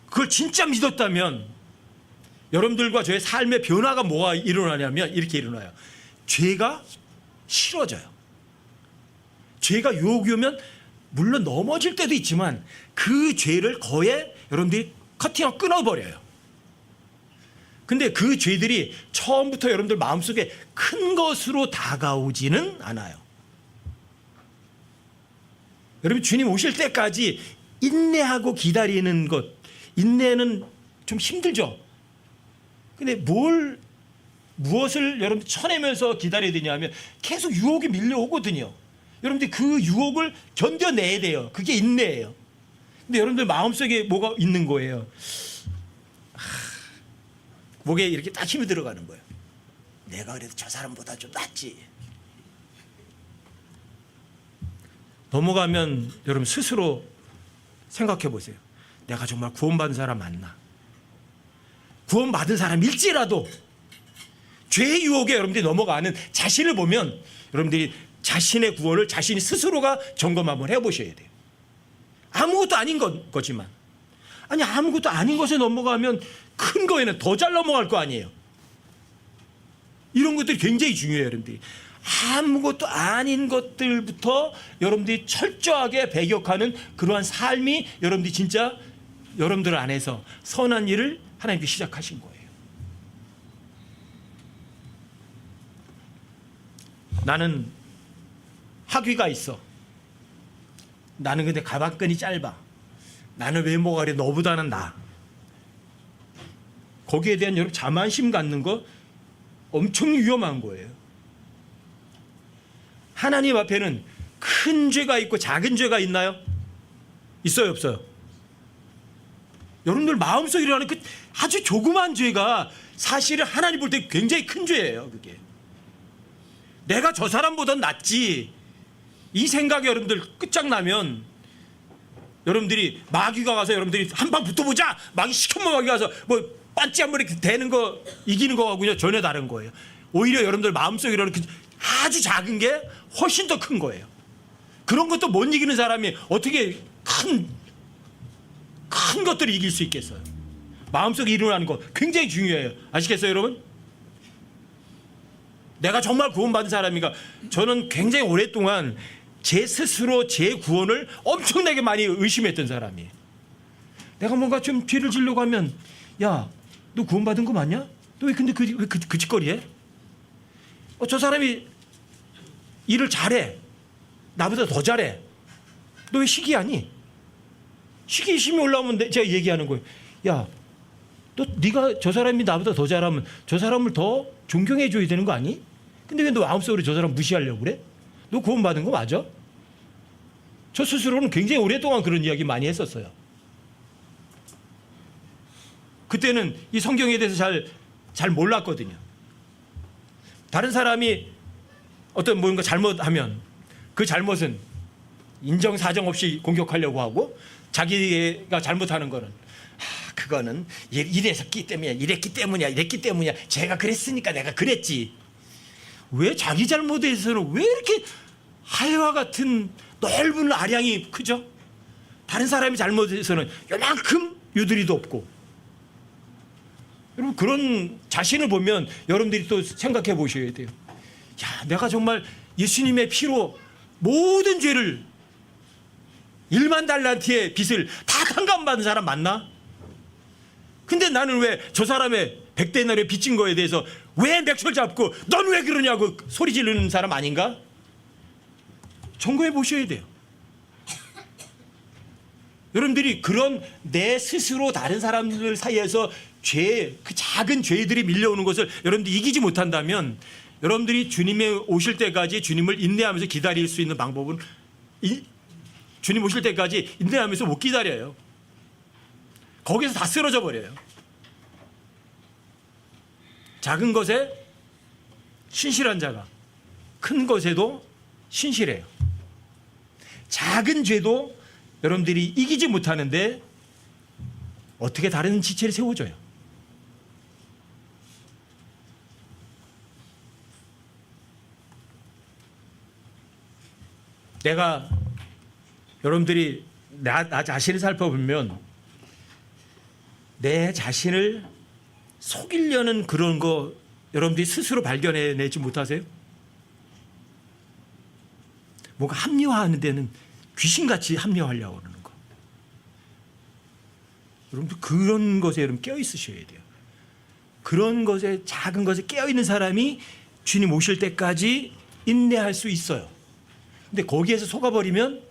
그걸 진짜 믿었다면 여러분들과 저의 삶의 변화가 뭐가 일어나냐면 이렇게 일어나요. 죄가 싫어져요. 죄가 유혹이 오면 물론 넘어질 때도 있지만 그 죄를 거의 여러분들이 커팅을 끊어버려요. 근데 그 죄들이 처음부터 여러분들 마음속에 큰 것으로 다가오지는 않아요. 여러분 주님 오실 때까지 인내하고 기다리는 것, 인내는 좀 힘들죠. 근데 무엇을 여러분들 쳐내면서 기다려야 되냐면 계속 유혹이 밀려오거든요. 여러분들 그 유혹을 견뎌내야 돼요. 그게 인내예요. 근데 여러분들 마음속에 뭐가 있는 거예요? 목에 이렇게 딱 힘이 들어가는 거예요. 내가 그래도 저 사람보다 좀 낫지. 넘어가면 여러분 스스로 생각해 보세요. 내가 정말 구원받은 사람 맞나? 구원받은 사람일지라도 죄의 유혹에 여러분들이 넘어가는 자신을 보면 여러분들이 자신의 구원을 자신이 스스로가 점검 한번 해보셔야 돼요. 아무것도 아닌 거지만 아무것도 아닌 것에 넘어가면 큰 거에는 더 잘 넘어갈 거 아니에요. 이런 것들이 굉장히 중요해요. 여러분들이 아무것도 아닌 것들부터 여러분들이 철저하게 배격하는 그러한 삶이 여러분들이 진짜 여러분들 안에서 선한 일을 하나님께 시작하신 거예요. 나는 학위가 있어. 나는 근데 가방끈이 짧아. 나는 외모가 그래 너보다는 나. 거기에 대한 여러분 자만심 갖는 거 엄청 위험한 거예요. 하나님 앞에는 큰 죄가 있고 작은 죄가 있나요? 있어요, 없어요? 여러분들 마음속에 일어나는 그 아주 조그만 죄가 사실은 하나님 볼 때 굉장히 큰 죄예요. 그게 내가 저 사람보다 낫지 이 생각이 여러분들 끝장나면 여러분들이 마귀가 가서 여러분들이 한방 붙어보자 마귀 시커먼 마귀가 가서 뭐 반지 한 번 이렇게 대는 거 이기는 거하고요 전혀 다른 거예요. 오히려 여러분들 마음속에 일어나는 그 아주 작은 게 훨씬 더 큰 거예요. 그런 것도 못 이기는 사람이 어떻게 큰 것들을 이길 수 있겠어요? 마음속에 일어나는 거 굉장히 중요해요. 아시겠어요, 여러분? 내가 정말 구원받은 사람인가? 저는 굉장히 오랫동안 제 스스로 제 구원을 엄청나게 많이 의심했던 사람이에요. 내가 뭔가 좀 죄를 지려고 하면 야, 너 구원받은 거 맞냐? 너 왜 근데 그 짓거리해? 저 사람이 일을 잘해. 나보다 더 잘해. 너 왜 시기하니? 시기심이 올라오면 제가 얘기하는 거예요. 야, 네가 저 사람이 나보다 더 잘하면 저 사람을 더 존경해 줘야 되는 거 아니? 근데 왜 너 마음속으로 저 사람 무시하려고 그래? 너 구원받은 거 맞아? 저 스스로는 굉장히 오랫동안 그런 이야기 많이 했었어요. 그때는 이 성경에 대해서 잘 몰랐거든요. 다른 사람이 어떤 뭔가 잘못하면 그 잘못은 인정사정 없이 공격하려고 하고 자기가 잘못하는 거는 그거는 이랬기 때문이야. 제가 그랬으니까 내가 그랬지. 왜 자기 잘못에 대해서는 왜 이렇게 하회와 같은 넓은 아량이 크죠? 다른 사람이 잘못해서는 요만큼 유두리도 없고 여러분 그런 자신을 보면 여러분들이 또 생각해 보셔야 돼요. 야, 내가 정말 예수님의 피로 모든 죄를 1만 달란트의 빚을 다 탕감받은 사람 맞나? 근데 나는 왜 저 사람의 100데나리의 빚진 거에 대해서 왜 맥설 잡고 넌 왜 그러냐고 소리 지르는 사람 아닌가? 점검해 보셔야 돼요. 여러분들이 그런 내 스스로 다른 사람들 사이에서 그 작은 죄들이 밀려오는 것을 여러분들이 이기지 못한다면 여러분들이 주님이 오실 때까지 주님을 인내하면서 기다릴 수 있는 방법은 주님 오실 때까지 인내하면서 못 기다려요. 거기서 다 쓰러져 버려요. 작은 것에 신실한 자가 큰 것에도 신실해요. 작은 죄도 여러분들이 이기지 못하는데 어떻게 다른 지체를 세워줘요? 내가 여러분들이 나 자신을 살펴보면 내 자신을 속이려는 그런 거 여러분들이 스스로 발견해내지 못하세요? 뭔가 합리화하는 데는 귀신같이 합리화하려고 그러는 거. 여러분들 그런 것에 여러분 깨어 있으셔야 돼요. 그런 것에 작은 것에 깨어 있는 사람이 주님 오실 때까지 인내할 수 있어요. 근데 거기에서 속아버리면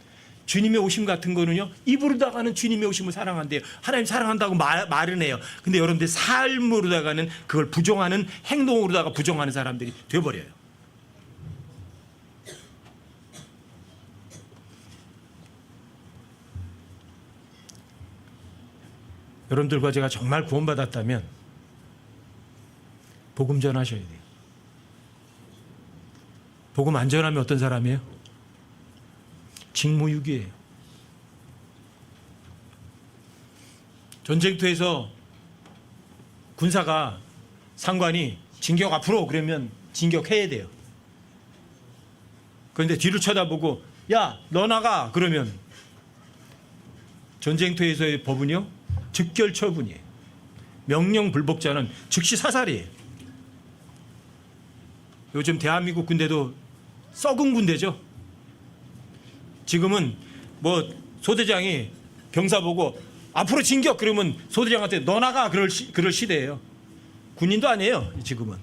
주님의 오심 같은 거는요, 입으로다가는 주님의 오심을 사랑한대요. 하나님 사랑한다고 말은 해요. 근데 여러분들 삶으로다가는 그걸 부정하는, 행동으로다가 부정하는 사람들이 되어버려요. 여러분들과 제가 정말 구원받았다면 복음 전하셔야 돼요. 복음 안 전하면 어떤 사람이에요? 직무유기예요. 전쟁터에서 군사가 상관이 진격 앞으로 그러면 진격해야 돼요. 그런데 뒤를 쳐다보고 야, 너 나가 그러면 전쟁터에서의 법은요, 즉결 처분이에요. 명령 불복자는 즉시 사살이에요. 요즘 대한민국 군대도 썩은 군대죠. 지금은 뭐 소대장이 병사 보고 앞으로 진격 그러면 소대장한테 너 나가 그럴 시대예요. 군인도 아니에요 지금은.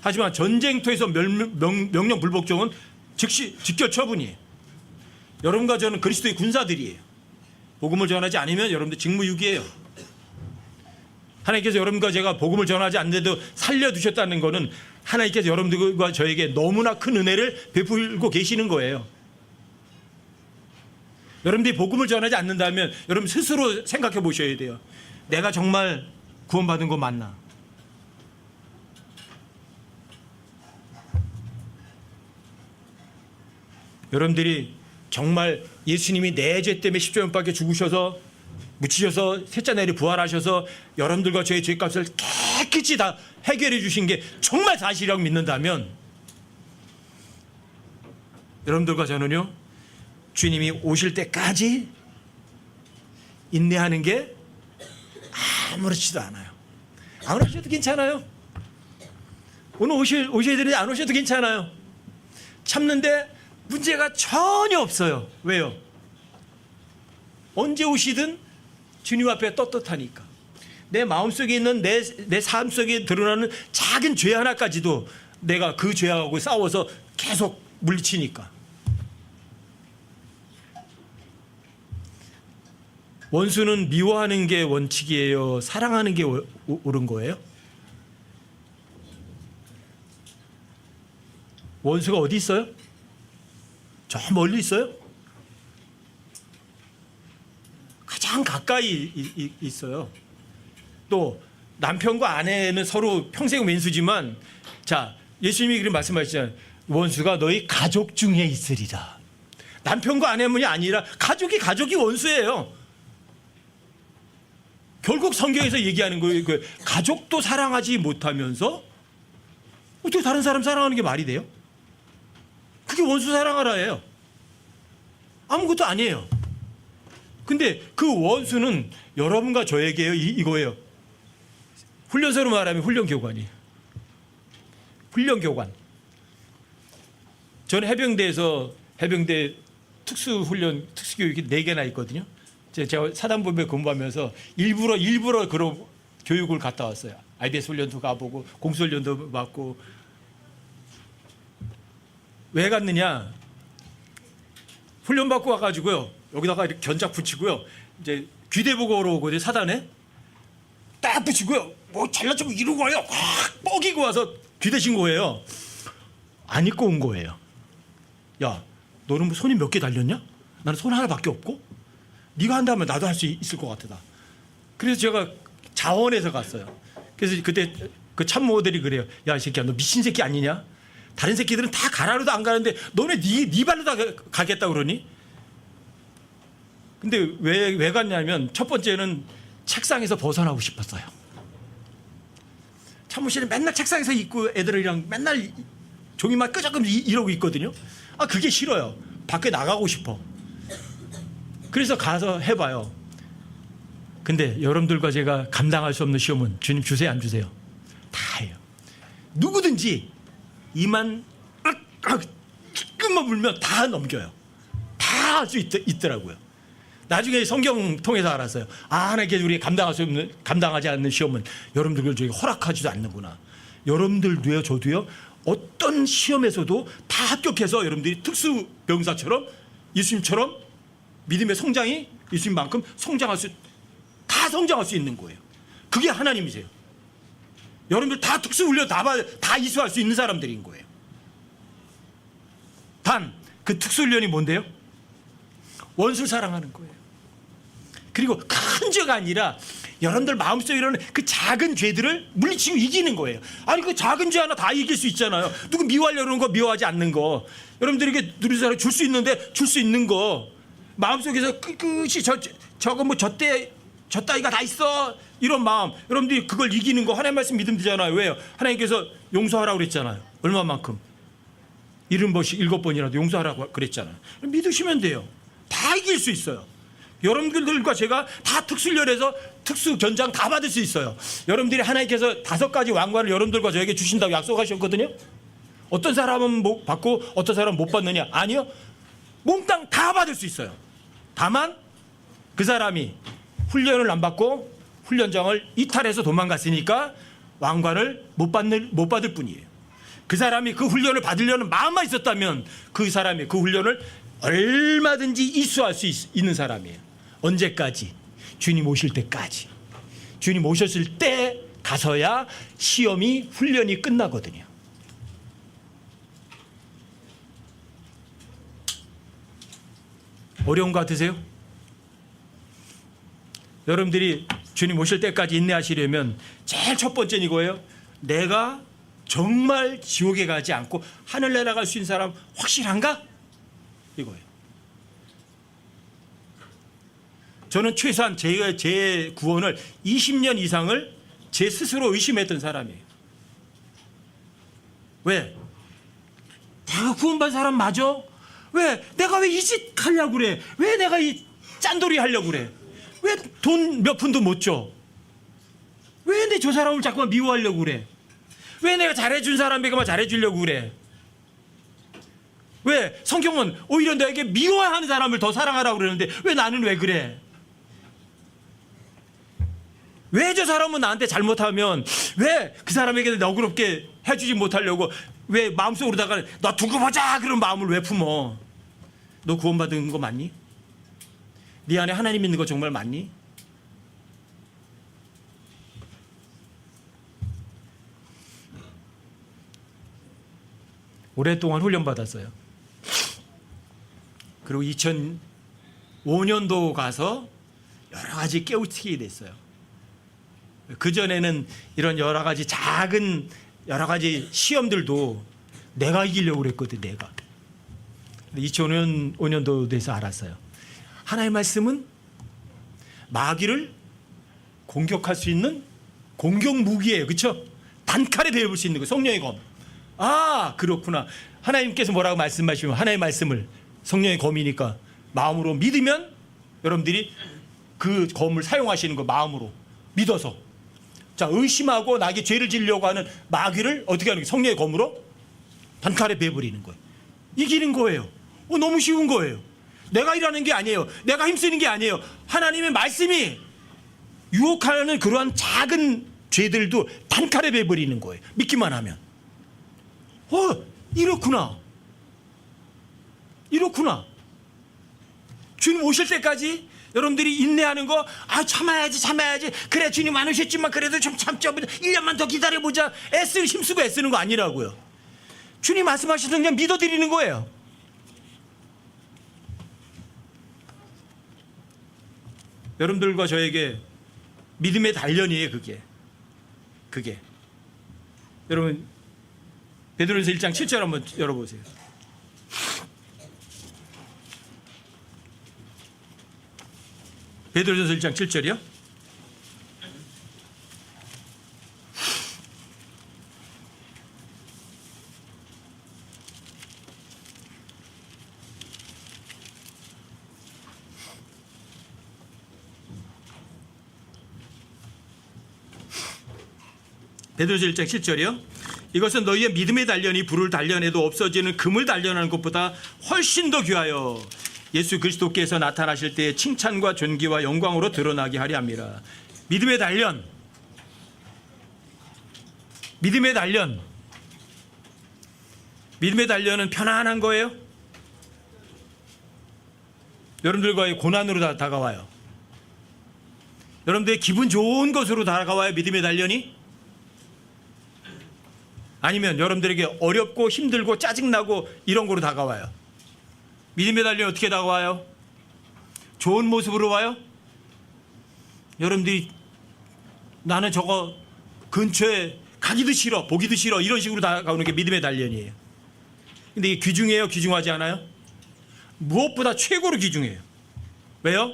하지만 전쟁터에서 명령 불복종은 즉시 즉결 처분이에요. 여러분과 저는 그리스도의 군사들이에요. 복음을 전하지 않으면 여러분들 직무유기예요. 하나님께서 여러분과 제가 복음을 전하지 않는데도 살려두셨다는 것은 하나님께서 여러분들과 저에게 너무나 큰 은혜를 베풀고 계시는 거예요. 여러분들이 복음을 전하지 않는다면 여러분 스스로 생각해 보셔야 돼요. 내가 정말 구원받은 거 맞나? 여러분들이 정말 예수님이 내 죄 때문에 십자가에 못 박혀 죽으셔서 묻히셔서 셋째 날에 부활하셔서 여러분들과 저의 죄값을 깨끗이 다 해결해 주신 게 정말 사실이라고 믿는다면 여러분들과 저는요, 주님이 오실 때까지 인내하는 게 아무렇지도 않아요. 안 오셔도 괜찮아요. 오늘 오셔야 되는데 안 오셔도 괜찮아요. 참는데 문제가 전혀 없어요. 왜요? 언제 오시든 주님 앞에 떳떳하니까. 내 마음속에 있는 내 삶 속에 드러나는 작은 죄 하나까지도 내가 그 죄하고 싸워서 계속 물리치니까. 원수는 미워하는 게 원칙이에요? 사랑하는 게 옳은 거예요? 원수가 어디 있어요? 저 멀리 있어요? 가장 가까이 있어요. 또 남편과 아내는 서로 평생 왼수지만, 자, 예수님이 그렇게 말씀하시잖아요. 원수가 너희 가족 중에 있으리라. 남편과 아내만이 아니라 가족이 원수예요. 결국 성경에서 얘기하는 거예요. 그 가족도 사랑하지 못하면서 어떻게 다른 사람 사랑하는 게 말이 돼요? 그게 원수 사랑하라예요. 아무것도 아니에요. 근데 그 원수는 여러분과 저에게요, 이거예요. 훈련소로 말하면 훈련교관이에요. 훈련교관. 저는 해병대에서 해병대 특수훈련, 특수교육이 4개나 있거든요. 제가 사단법에 근무하면서 일부러 그런 교육을 갔다 왔어요. IBS 훈련도 가보고 공수훈련도 받고. 왜 갔느냐? 훈련 받고 와가지고요. 여기다가 이렇게 견작 붙이고요. 이제 귀대 보고 오거든요. 사단에 딱 붙이고요. 뭐 잘라주고 이러고 와요. 확 뻐기고 와서 귀대 신고해요. 안 입고 온 거예요. 야, 너는 뭐 손이 몇 개 달렸냐? 나는 손 하나밖에 없고. 네가 한다면 나도 할 수 있을 것 같다. 그래서 제가 자원에서 갔어요. 그래서 그때 그 참모들이 그래요. 야, 이 새끼야, 너 미친 새끼 아니냐? 다른 새끼들은 다 가라로도 안 가는데 너네 네 발로 다 가겠다 그러니? 근데 왜 갔냐면 첫 번째는 책상에서 벗어나고 싶었어요. 참모실에 맨날 책상에서 있고 애들이랑 맨날 종이만 끄적끔 이러고 있거든요. 아, 그게 싫어요. 밖에 나가고 싶어. 그래서 가서 해봐요. 근데 여러분들과 제가 감당할 수 없는 시험은 주님 주세요, 안 주세요? 다 해요. 누구든지 이만 끝만 물면 다 넘겨요. 다 할 수 있더라고요. 나중에 성경 통해서 알았어요. 아, 하나님께 우리 감당하지 않는 시험은 여러분들 저에게 허락하지도 않는구나. 여러분들도요, 저도요, 어떤 시험에서도 다 합격해서 여러분들이 특수병사처럼 예수님처럼 믿음의 성장이 예수님만큼 성장할 수 있는 거예요. 그게 하나님이세요. 여러분들 다 특수훈련 다 이수할 수 있는 사람들인 거예요. 단 그 특수훈련이 뭔데요? 원수 사랑하는 거예요. 그리고 큰 죄가 아니라 여러분들 마음속에 이러는 그 작은 죄들을 물리치고 이기는 거예요. 아니, 그 작은 죄 하나 다 이길 수 있잖아요. 누구 미워하려는 거, 미워하지 않는 거. 여러분들에게 누리사랑 줄 수 있는데 줄 수 있는 거. 마음속에서 끝이 저거 뭐 저따위가 다 있어, 이런 마음. 여러분들이 그걸 이기는 거 하나님 말씀 믿으면 되잖아요. 왜요? 하나님께서 용서하라고 그랬잖아요. 얼마만큼? 70번씩 7번이라도 용서하라고 그랬잖아요. 믿으시면 돼요. 다 이길 수 있어요. 여러분들과 제가 다 특수훈련해서 특수견장 다 받을 수 있어요. 여러분들이 하나님께서 5가지 왕관을 여러분들과 저에게 주신다고 약속하셨거든요. 어떤 사람은 받고 어떤 사람은 못 받느냐? 아니요. 몽땅 다 받을 수 있어요. 다만 그 사람이 훈련을 안 받고 훈련장을 이탈해서 도망갔으니까 왕관을 못 받을 뿐이에요. 그 사람이 그 훈련을 받으려는 마음만 있었다면 그 사람이 그 훈련을 얼마든지 이수할 수 있는 사람이에요. 언제까지? 주님 오실 때까지. 주님 오셨을 때 가서야 시험이, 훈련이 끝나거든요. 어려운 거 같으세요? 여러분들이 주님 오실 때까지 인내하시려면 제일 첫 번째는 이거예요. 내가 정말 지옥에 가지 않고 하늘 날아갈 수 있는 사람 확실한가? 이거예요. 저는 최소한 제 구원을 20년 이상을 제 스스로 의심했던 사람이에요. 왜? 내가 구원받은 사람 맞아? 왜? 내가 왜 이 짓 하려고 그래? 왜 내가 이 짠돌이 하려고 그래? 왜 돈 몇 푼도 못 줘? 왜 내 저 사람을 자꾸만 미워하려고 그래? 왜 내가 잘해준 사람에게만 잘해주려고 그래? 왜 성경은 오히려 내게 미워하는 사람을 더 사랑하라고 그러는데 왜 나는 왜 그래? 왜 저 사람은 나한테 잘못하면 왜 그 사람에게 너그럽게 해주지 못하려고 왜 마음속으로다가 너 두고 보자 그런 마음을 왜 품어? 너 구원받은 거 맞니? 네 안에 하나님 있는 거 정말 맞니? 오랫동안 훈련받았어요. 그리고 2005년도 가서 여러 가지 깨우치게 됐어요. 그전에는 이런 여러 가지 작은 여러 가지 시험들도 내가 이기려고 그랬거든, 내가. 2005년도 돼서 알았어요. 하나님의 말씀은 마귀를 공격할 수 있는 공격 무기예요. 그렇죠? 단칼에 배워볼 수 있는 거, 성령의 검. 아, 그렇구나. 하나님께서 뭐라고 말씀하시면 하나님의 말씀을 성령의 검이니까 마음으로 믿으면 여러분들이 그 검을 사용하시는 거 마음으로 믿어서 자, 의심하고 나에게 죄를 지으려고 하는 마귀를 어떻게 하는 거예요? 성령의 검으로 단칼에 베버리는 거예요. 이기는 거예요. 너무 쉬운 거예요. 내가 일하는 게 아니에요. 내가 힘쓰는 게 아니에요. 하나님의 말씀이 유혹하는 그러한 작은 죄들도 단칼에 베버리는 거예요. 믿기만 하면. 이렇구나. 이렇구나. 주님 오실 때까지 여러분들이 인내하는 거, 참아야지. 그래, 주님 안 오셨지만 그래도 좀 참자. 1년만 더 기다려보자. 힘쓰고 애쓰는 거 아니라고요. 주님 말씀하셔서 그냥 믿어드리는 거예요. 여러분들과 저에게 믿음의 단련이에요, 그게. 여러분, 베드로전서 1장 7절 한번 열어보세요. 베드로전서 1장 7절이요? 베드로전서 1장 7절이요? 이것은 너희의 믿음의 단련이 불을 단련해도 없어지는 금을 단련하는 것보다 훨씬 더 귀하여 예수 그리스도께서 나타나실 때의 칭찬과 존귀와 영광으로 드러나게 하려 함이라. 믿음의 단련. 믿음의 단련은 편안한 거예요. 여러분들과의 고난으로 다가와요. 여러분들의 기분 좋은 것으로 다가와요. 믿음의 단련이. 아니면 여러분들에게 어렵고 힘들고 짜증나고 이런 거로 다가와요. 믿음의 단련이 어떻게 다가와요? 좋은 모습으로 와요? 여러분들이 나는 저거 근처에 가기도 싫어, 보기도 싫어, 이런 식으로 다가오는 게 믿음의 단련이에요. 근데 이게 귀중해요? 귀중하지 않아요? 무엇보다 최고로 귀중해요. 왜요?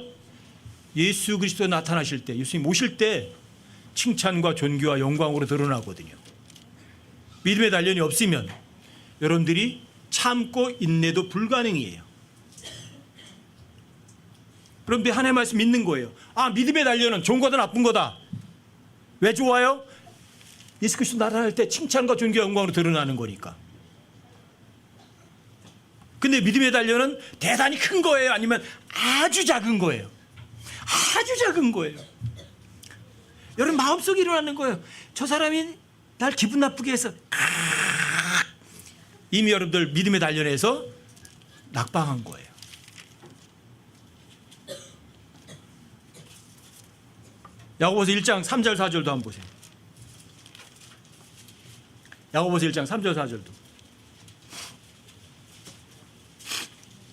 예수 그리스도 나타나실 때, 예수님 오실 때 칭찬과 존귀와 영광으로 드러나거든요. 믿음의 단련이 없으면 여러분들이 참고 인내도 불가능이에요. 그런데 하나님의 말씀 믿는 거예요. 믿음의 단련은 좋은 거다 나쁜 거다. 왜 좋아요? 예수 그리스도 나타날 때 칭찬과 존귀와 영광으로 드러나는 거니까. 근데 믿음의 단련은 대단히 큰 거예요? 아니면 아주 작은 거예요? 아주 작은 거예요. 여러분 마음속에 일어나는 거예요. 저 사람이 날 기분 나쁘게 해서 이미 여러분들 믿음의 단련에서 낙방한 거예요. 야고보서 1장 3절 4절도 한번 보세요. 야고보서 1장 3절 4절도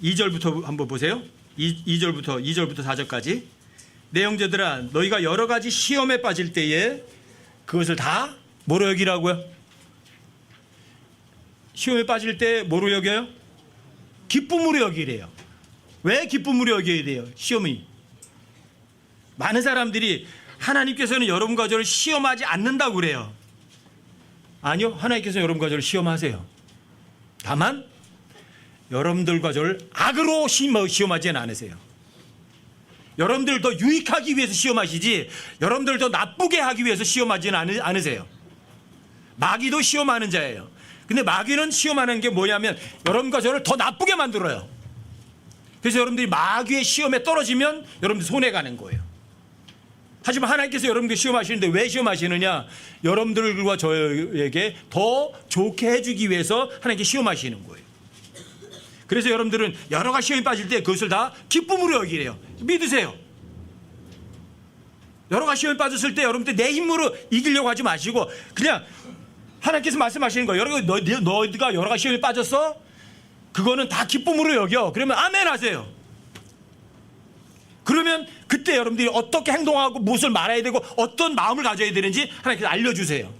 2절부터 한번 보세요. 2절부터 4절까지. 내 형제들아, 너희가 여러 가지 시험에 빠질 때에 그것을 다 뭐로 여기라고요? 시험에 빠질 때 뭐로 여겨요? 기쁨으로 여기래요. 왜 기쁨으로 여겨야 돼요? 시험이. 많은 사람들이 하나님께서는 여러분과 저를 시험하지 않는다고 그래요. 아니요, 하나님께서는 여러분과 저를 시험하세요. 다만 여러분들과 저를 악으로 시험하지는 않으세요. 여러분들 더 유익하기 위해서 시험하시지 여러분들 더 나쁘게 하기 위해서 시험하지는 않으세요. 마귀도 시험하는 자예요. 근데 마귀는 시험하는 게 뭐냐면 여러분과 저를 더 나쁘게 만들어요. 그래서 여러분들이 마귀의 시험에 떨어지면 여러분들 손해가는 거예요. 하지만 하나님께서 여러분들 시험하시는데 왜 시험하시느냐? 여러분들과 저에게 더 좋게 해주기 위해서 하나님께 시험하시는 거예요. 그래서 여러분들은 여러 가지 시험에 빠질 때 그것을 다 기쁨으로 여기래요. 믿으세요. 여러 가지 시험에 빠졌을 때 여러분들 내 힘으로 이기려고 하지 마시고 그냥 하나님께서 말씀하시는 거예요. 너희가 여러 가지 시험에 빠졌어? 그거는 다 기쁨으로 여겨. 그러면 아멘 하세요. 그러면 그때 여러분들이 어떻게 행동하고 무엇을 말해야 되고 어떤 마음을 가져야 되는지 하나님께서 알려주세요.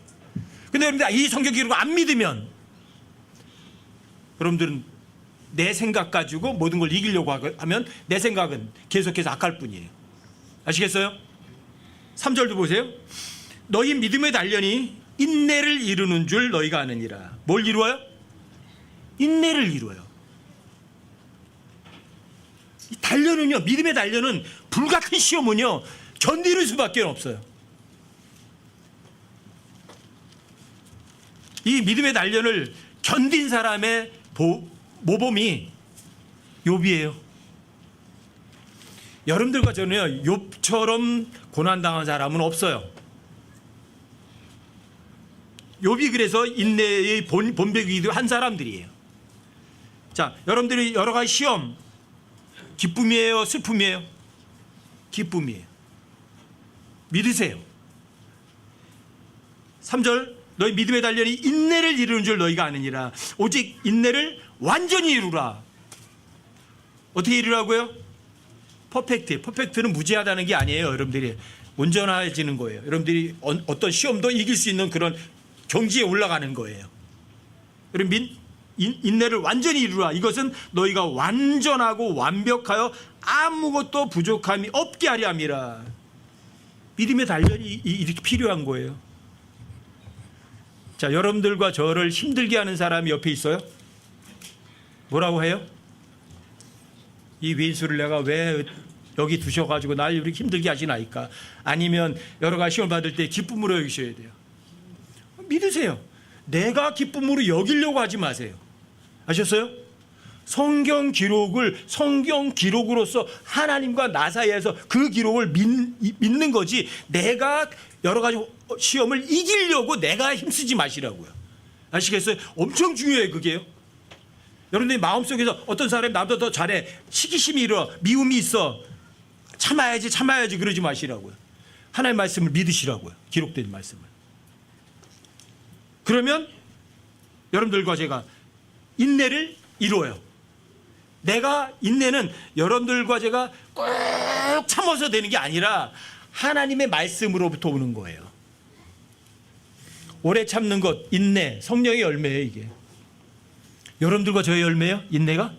근데 여러분들 이 성경 기록을 안 믿으면 여러분들은 내 생각 가지고 모든 걸 이기려고 하면 내 생각은 계속해서 악할 뿐이에요. 아시겠어요? 3절도 보세요. 너희 믿음의 단련이 인내를 이루는 줄 너희가 아느니라. 뭘 이루어요? 인내를 이루어요. 이 단련은요, 믿음의 단련은 불같은 시험은요 견디는 수밖에 없어요. 이 믿음의 단련을 견딘 사람의 모범이 욥이에요. 여러분들과 저는요, 욥처럼 고난당한 사람은 없어요. 욥이 그래서 인내의 본배기도 한 사람들이에요. 자, 여러분들이 여러 가지 시험, 기쁨이에요, 슬픔이에요? 기쁨이에요. 믿으세요. 3절, 너희 믿음의 단련이 인내를 이루는 줄 너희가 아느니라. 오직 인내를 완전히 이루라. 어떻게 이루라고요? 퍼펙트는 무죄하다는 게 아니에요. 여러분들이 온전해지는 거예요. 여러분들이 어떤 시험도 이길 수 있는 그런 경지에 올라가는 거예요. 여러분, 인내를 완전히 이루라. 이것은 너희가 완전하고 완벽하여 아무것도 부족함이 없게 하려 함이라. 믿음의 단련이 이렇게 필요한 거예요. 자, 여러분들과 저를 힘들게 하는 사람이 옆에 있어요? 뭐라고 해요? 이 왼수를 내가 왜 여기 두셔가지고 날 이렇게 힘들게 하시나이까? 아니면 여러 가지 시험을 받을 때 기쁨으로 여기셔야 돼요. 믿으세요. 내가 기쁨으로 여기려고 하지 마세요. 아셨어요? 성경 기록으로서 하나님과 나 사이에서 그 기록을 믿는 거지, 내가 여러 가지 시험을 이기려고 내가 힘쓰지 마시라고요. 아시겠어요? 엄청 중요해요, 그게요. 여러분들이 마음속에서 어떤 사람이 나보다 더 잘해, 시기심이 일어, 미움이 있어, 참아야지 그러지 마시라고요. 하나님의 말씀을 믿으시라고요. 기록된 말씀을. 그러면 여러분들과 제가 인내를 이루어요. 내가 인내는 여러분들과 제가 꼭 참아서 되는 게 아니라 하나님의 말씀으로부터 오는 거예요. 오래 참는 것, 인내, 성령의 열매예요. 이게 여러분들과 저의 열매예요. 인내가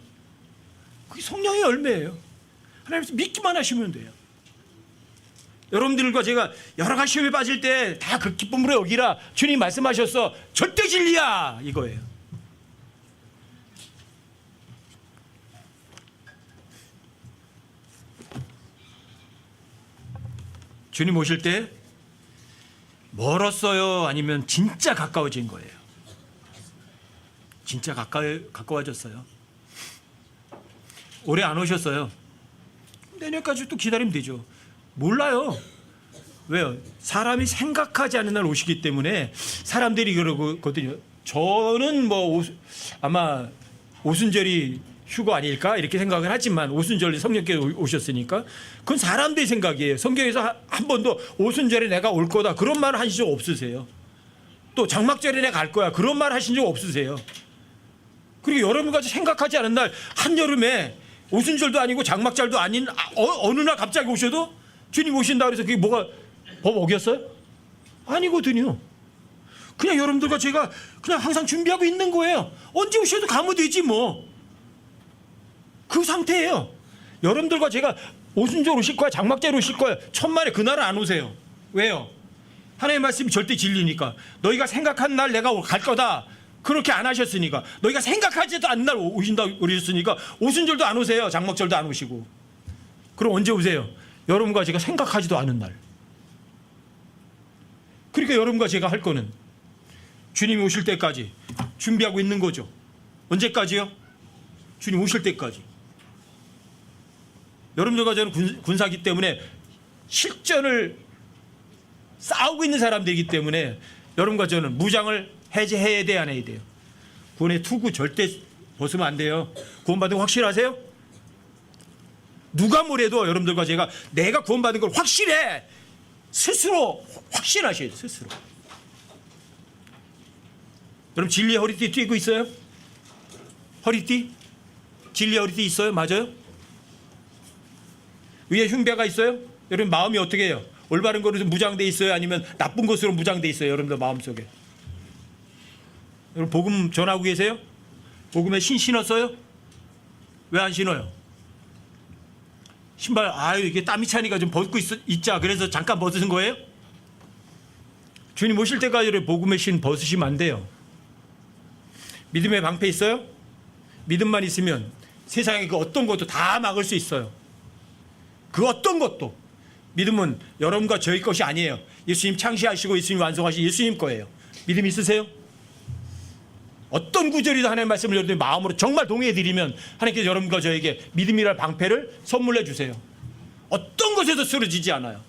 그게 성령의 열매예요. 하나님께서 믿기만 하시면 돼요. 여러분들과 제가 여러 가지 시험에 빠질 때 다 그 기쁨으로 여기라. 주님 말씀하셨어. 절대 진리야. 이거예요. 주님 오실 때 멀었어요? 아니면 진짜 가까워진 거예요? 진짜 가까워졌어요. 오래 안 오셨어요. 내년까지 또 기다리면 되죠. 몰라요. 왜요? 사람이 생각하지 않는 날 오시기 때문에 사람들이 그러거든요. 저는 아마 오순절이 휴거 아닐까 이렇게 생각을 하지만, 오순절에 성령께서 오셨으니까 그건 사람들의 생각이에요. 성경에서 한 번도 오순절에 내가 올 거다 그런 말 하신 적 없으세요. 또 장막절에 내가 갈 거야 그런 말 하신 적 없으세요. 그리고 여러분같이 생각하지 않은 날, 한여름에 오순절도 아니고 장막절도 아닌 어느 날 갑자기 오셔도 주님 오신다 그래서 그게 뭐가 법 어겼어요? 아니거든요. 그냥 여러분들과 제가 그냥 항상 준비하고 있는 거예요. 언제 오셔도 가면 되지 뭐. 그 상태예요. 여러분들과 제가 오순절 오실 거야, 장막절 오실 거야, 천만에 그날은 안 오세요. 왜요? 하나님의 말씀이 절대 진리니까. 너희가 생각한 날 내가 갈 거다 그렇게 안 하셨으니까. 너희가 생각하지도 않는 날 오신다 그러셨으니까 오순절도 안 오세요. 장막절도 안 오시고. 그럼 언제 오세요? 여러분과 제가 생각하지도 않은 날. 그러니까 여러분과 제가 할 거는 주님이 오실 때까지 준비하고 있는 거죠. 언제까지요? 주님 오실 때까지. 여러분들과 저는 군사기 때문에 실전을 싸우고 있는 사람들이기 때문에 여러분과 저는 무장을 해제해야 돼, 안 해야 돼요? 구원의 투구 절대 벗으면 안 돼요. 구원받은 거 확실하세요? 누가 뭐래도 여러분들과 제가 내가 구원받은 걸 확실해. 스스로 확신하셔야 돼요. 스스로. 여러분 진리의 허리띠 띄고 있어요? 허리띠? 진리의 허리띠 있어요? 맞아요? 위에 흉배가 있어요? 여러분 마음이 어떻게 해요? 올바른 것으로 무장돼 있어요? 아니면 나쁜 것으로 무장돼 있어요? 여러분들 마음속에. 여러분 복음 전하고 계세요? 복음에 신었어요? 왜 안 신어요? 신발 이게 땀이 차니까 좀 벗고 있자 그래서 잠깐 벗으신 거예요? 주님 오실 때까지 복음의 신 벗으시면 안 돼요. 믿음의 방패 있어요? 믿음만 있으면 세상에 그 어떤 것도 다 막을 수 있어요. 그 어떤 것도. 믿음은 여러분과 저희 것이 아니에요. 예수님 창시하시고 예수님 완성하신 예수님 거예요. 믿음 있으세요? 어떤 구절이든 하나님의 말씀을 여러분들 마음으로 정말 동의해드리면 하나님께서 여러분과 저에게 믿음이랄 방패를 선물해 주세요. 어떤 것에도 쓰러지지 않아요.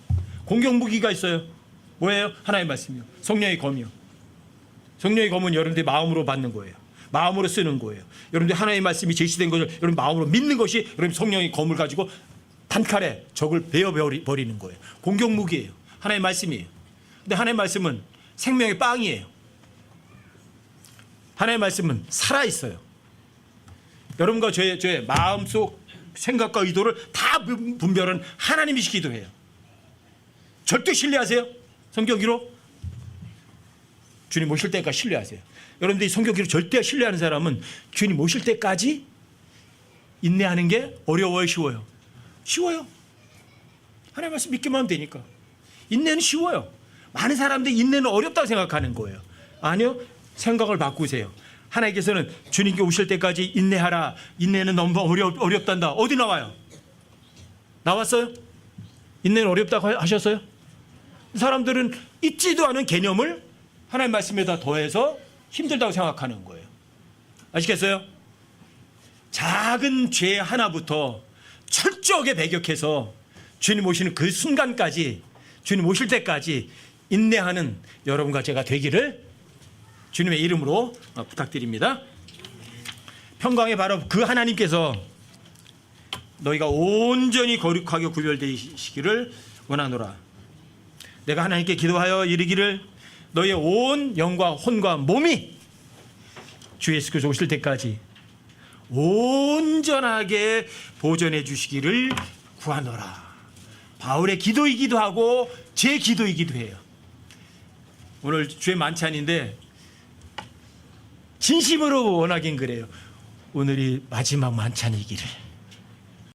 공격 무기가 있어요. 뭐예요? 하나님의 말씀이요. 성령의 검이요. 성령의 검은 여러분들이 마음으로 받는 거예요. 마음으로 쓰는 거예요. 여러분들 하나님의 말씀이 제시된 것을 여러분 마음으로 믿는 것이 여러분 성령의 검을 가지고 단칼에 적을 베어버리는 거예요. 공격 무기예요. 하나님의 말씀이에요. 근데 하나님의 말씀은 생명의 빵이에요. 하나님의 말씀은 살아있어요. 여러분과 저의 마음속 생각과 의도를 다 분별은 하나님이시기도 해요. 절대 신뢰하세요. 성경기로 주님 오실 때까지 신뢰하세요. 여러분들이 성경기로 절대 신뢰하는 사람은 주님 오실 때까지 인내하는 게 어려워요, 쉬워요? 쉬워요. 하나님 말씀 믿기만 하면 되니까. 인내는 쉬워요. 많은 사람들이 인내는 어렵다고 생각하는 거예요. 아니요. 생각을 바꾸세요. 하나님께서는 주님께 오실 때까지 인내하라. 인내는 너무 어렵단다. 어디 나와요? 나왔어요? 인내는 어렵다고 하셨어요? 사람들은 있지도 않은 개념을 하나님 말씀에다 더해서 힘들다고 생각하는 거예요. 아시겠어요? 작은 죄 하나부터 철저하게 배격해서 주님 오시는 그 순간까지, 주님 오실 때까지 인내하는 여러분과 제가 되기를 주님의 이름으로 부탁드립니다. 평강의 바로 그 하나님께서 너희가 온전히 거룩하게 구별되시기를 원하노라. 내가 하나님께 기도하여 이르기를 너희의 온 영과 혼과 몸이 주 예수께서 오실 때까지 온전하게 보존해 주시기를 구하노라. 바울의 기도이기도 하고 제 기도이기도 해요. 오늘 주의 만찬인데 진심으로 원하긴 그래요. 오늘이 마지막 만찬이기를.